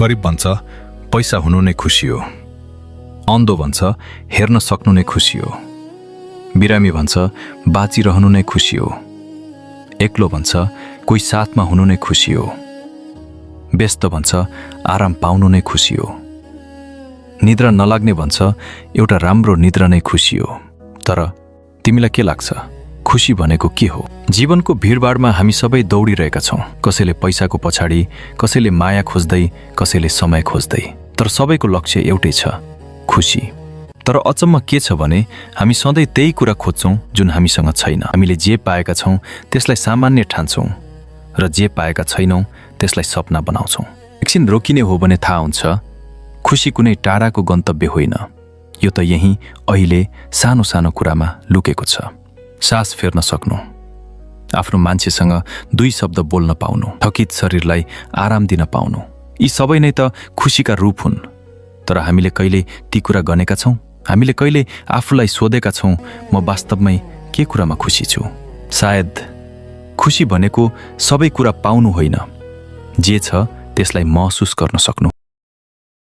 गरिब भन्छ पैसा हुनु नै खुसी हो, अन्धो भन्छ हेर्न सक्नु नै खुसी हो, बिरामी भन्छ बाँचिरहनु नै खुसी हो, एक्लो भन्छ कोही साथमा हुनु नै खुसी हो, व्यस्त भन्छ आराम पाउनु नै खुसी हो, निद्रा नलाग्ने भन्छ एउटा राम्रो निद्रा नै खुसी हो। तर तिमीलाई के लाग्छ, खुसी भनेको के हो? जीवनको भिडभाडमा हामी सबै दौडिरहेका छौँ, कसैले पैसाको पछाडि, कसैले माया खोज्दै, कसैले समय खोज्दै, तर सबैको लक्ष्य एउटै छ, खुसी। तर अचम्म के छ भने हामी सधैँ त्यही कुरा खोज्छौँ जुन हामीसँग छैन। हामीले जे पाएका छौँ त्यसलाई सामान्य ठान्छौँ र जे पाएका छैनौँ त्यसलाई सपना बनाउँछौँ। एकछिन रोकिने हो भने थाहा हुन्छ खुसी कुनै टाढाको गन्तव्य होइन, यो त यहीँ अहिले सानो सानो कुरामा लुकेको छ। सास फेर्न सक्नु, आफ्नो मान्छेसँग 2 शब्द बोल्न पाउनु, थकित शरीरलाई आराम दिन पाउनु, यी सबै नै त खुसीका रूप हुन्। तर हामीले कहिले ती कुरा गनेका छौँ? हामीले कहिले आफूलाई सोधेका छौँ म वास्तवमै के कुरामा खुसी छु? सायद खुसी भनेको सबै कुरा पाउनु होइन, जे छ त्यसलाई महसुस गर्न सक्नु।